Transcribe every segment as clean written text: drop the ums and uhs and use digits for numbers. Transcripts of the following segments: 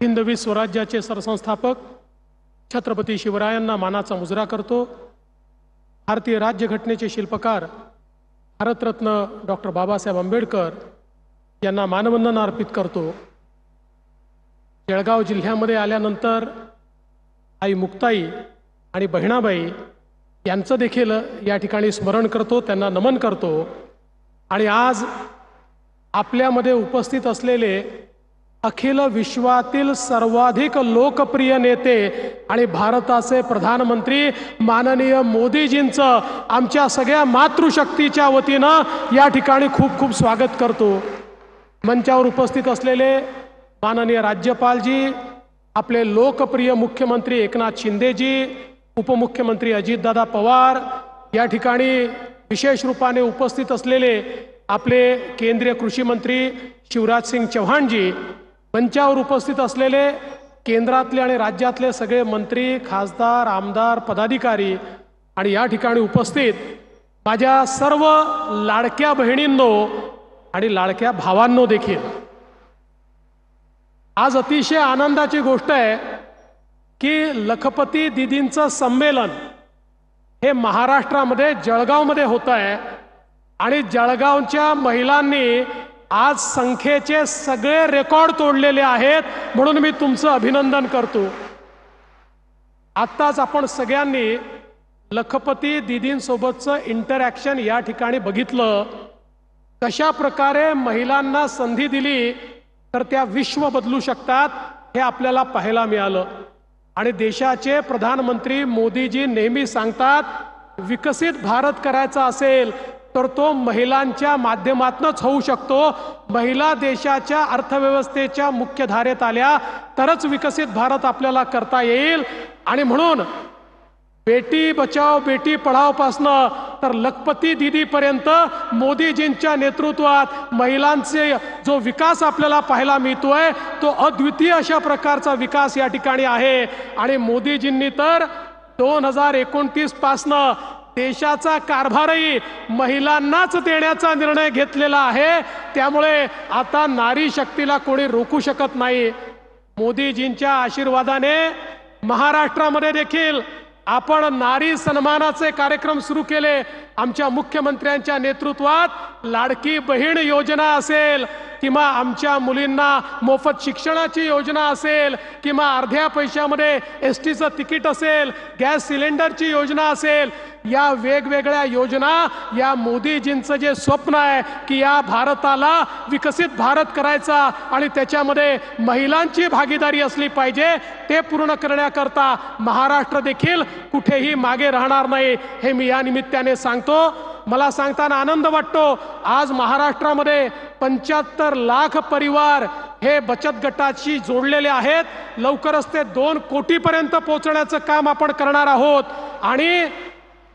हिंदवी स्वराज्याचे सरसंस्थापक छत्रपती शिवरायांना मानाचा मुजरा करतो। भारतीय राज्यघटनेचे शिल्पकार भारतरत्न डॉक्टर बाबासाहेब आंबेडकर यांना मानवंदना अर्पित करतो। जळगाव जिल्ह्यामध्ये आल्यानंतर आई मुक्ताई आणि बहिणाबाई यांचं देखील या ठिकाणी स्मरण करतो, त्यांना नमन करतो। आणि आज आपल्यामध्ये उपस्थित असलेले अखिल विश्वातील सर्वाधिक लोकप्रिय नेते आणि भारताचे प्रधानमंत्री माननीय मोदीजींचं आमच्या सगळ्या मातृशक्तीच्या वतीनं या ठिकाणी खूप खूप स्वागत करतो। मंचावर उपस्थित असलेले माननीय राज्यपालजी, आपले लोकप्रिय मुख्यमंत्री एकनाथ शिंदेजी, उपमुख्यमंत्री अजितदादा पवार, या ठिकाणी विशेष रूपाने उपस्थित असलेले आपले केंद्रीय कृषी मंत्री शिवराज सिंग चौहानजी, मंचावर उपस्थित असलेले केंद्रातले आणि राज्यातले सगळे मंत्री, खासदार, आमदार, पदाधिकारी आणि या ठिकाणी उपस्थित माझ्या सर्व लाडक्या बहिणींनो आणि लाडक्या भावांनो देखील, आज अतिशय आनंदाची गोष्ट आहे की लखपती दीदींचं संमेलन हे महाराष्ट्रामध्ये जळगावमध्ये होत आहे आणि जळगावच्या महिलांनी आज संख्येचे सगळे रेकॉर्ड तोडलेले आहेत, म्हणून मी तुमचं अभिनंदन करतो। आत्ताच आपण सगळ्यांनी लखपती दीदींसोबतचं इंटरॅक्शन या ठिकाणी बघितलं, कशा प्रकारे महिलांना संधी दिली तर त्या विश्व बदलू शकतात हे आपल्याला पाहायला मिळालं। आणि देशाचे प्रधानमंत्री मोदीजी नेहमी सांगतात, विकसित भारत करायचा असेल तर तो महिलांच्या माध्यमातूनच होऊ शकतो। महिला देशाच्या अर्थव्यवस्थेच्या मुख्य धारेत आल्या तरच विकसित भारत आपल्याला करता येईल। आणि म्हणून बेटी बचाओ बेटी पढाओ पासनं तर लखपती दीदीपर्यंत मोदीजींच्या नेतृत्वात महिलांचे जो विकास आपल्याला पाहायला मिळतोय तो अद्वितीय अशा प्रकारचा विकास या ठिकाणी आहे। आणि मोदीजींनी तर 2029 पासनं देशाचा कारभारही महिलांनाच देण्याचा निर्णय घेतलेला आहे। त्यामुळे आता नारी शक्तीला कोणी रोखू शकत नाही। मोदीजींच्या आशीर्वादाने महाराष्ट्रामध्ये देखील आपण नारी सन्मानाचे कार्यक्रम सुरू केले। आमच्या मुख्यमंत्र्यांच्या नेतृत्वात लाडकी बहीण योजना असेल किंवा आमच्या मुलींना मोफत शिक्षणाची योजना असेल किंवा अर्ध्या पैशामध्ये एसटीचं तिकीट असेल, गॅस सिलेंडरची योजना असेल, या वेगवेगळ्या योजना, या मोदीजींचं जे स्वप्न आहे की या भारताला विकसित भारत करायचा आणि त्याच्यामध्ये महिलांची भागीदारी असली पाहिजे, ते पूर्ण करण्याकरता महाराष्ट्र देखील कुठेही मागे राहणार नाही हे मी या निमित्ताने सांगतो। मला सांगताना आनंद वाटतो, आज महाराष्ट्रामध्ये 75 लाख परिवार हे बचत गटाशी जोडलेले आहेत। लवकरच ते 2 कोटीपर्यंत पोहोचण्याचं काम आपण करणार आहोत। आणि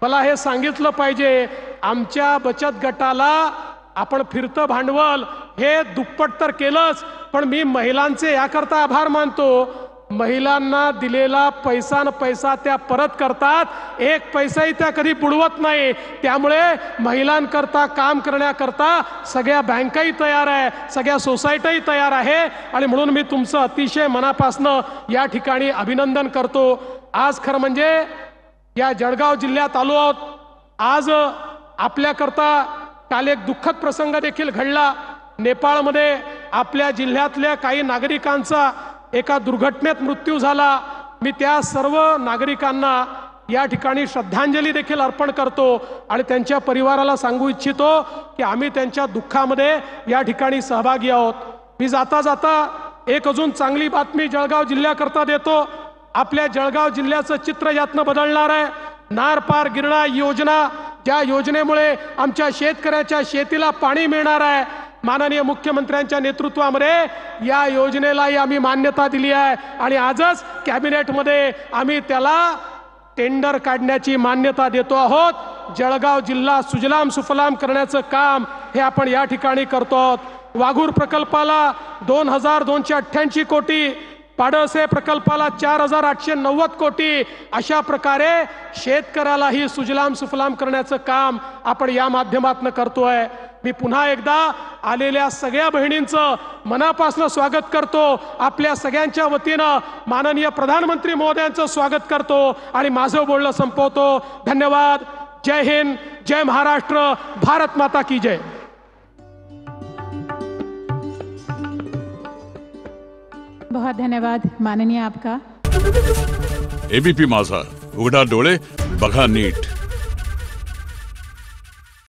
मला हे सांगितलं पाहिजे, आमच्या बचत गटाला आपण फिरतं भांडवल हे दुप्पट तर केलंच, पण मी महिलांचे याकरता आभार मानतो, महिलांना दिलेला पैसा न पैसा त्या परत करतात, एक पैसाही त्या कधी बुडवत नाही। त्यामुळे महिलांकरता काम करण्याकरता सगळ्या बँकाही तयार आहे, सगळ्या सोसायटीही तयार आहे। आणि म्हणून मी तुमचं अतिशय मनापासनं या ठिकाणी अभिनंदन करतो। आज खरं म्हणजे या जळगाव जिल्ह्यात आलो आहोत। आज आपल्याकरता काल एक दुःखद प्रसंग देखील घडला। नेपाळमध्ये आपल्या जिल्ह्यातल्या काही नागरिकांचा एका दुर्घटनेत मृत्यू झाला। मी त्या सर्व नागरिकांना या ठिकाणी श्रद्धांजली देखील अर्पण करतो आणि त्यांच्या परिवाराला सांगू इच्छितो की आम्ही त्यांच्या दुःखामध्ये या ठिकाणी सहभागी आहोत। मी जाता जाता एक अजून चांगली बातमी जळगाव जिल्ह्याकरता देतो। आपल्या जळगाव जिल्ह्याचं चित्र यातनं बदलणार आहे। नार पार गिरणा योजना, ज्या योजनेमुळे आमच्या शेतकऱ्याच्या शेतीला पाणी मिळणार आहे, माननीय मुख्यमंत्र्यांच्या नेतृत्वामध्ये या योजनेलाही आम्ही मान्यता दिली आहे आणि आजच कॅबिनेटमध्ये आम्ही त्याला टेंडर काढण्याची मान्यता देतो आहोत। जळगाव जिल्हा सुजलाम सुफलाम करण्याचं काम हे आपण या ठिकाणी करतो आहोत। वाघूर प्रकल्पाला 2288 कोटी, पाडळसे प्रकल्पाला 4890 कोटी, अशा प्रकारे शेतकऱ्यालाही सुजलाम सुफलाम करण्याचं काम आपण या माध्यमातून करतोय. मी पुन्हा एकदा आलेल्या सगळ्या बहिणींचं मनापासून स्वागत करतो. आपल्या सगळ्यांच्या वतीनं माननीय प्रधानमंत्री महोदयांचं स्वागत करतो आणि माझं बोलणं संपवतो. धन्यवाद. जय हिंद, जय महाराष्ट्र, भारत माता की जय. बहुत धन्यवाद माननीय आपका. एबीपी माझा, उघडा डोळे बघा नीट.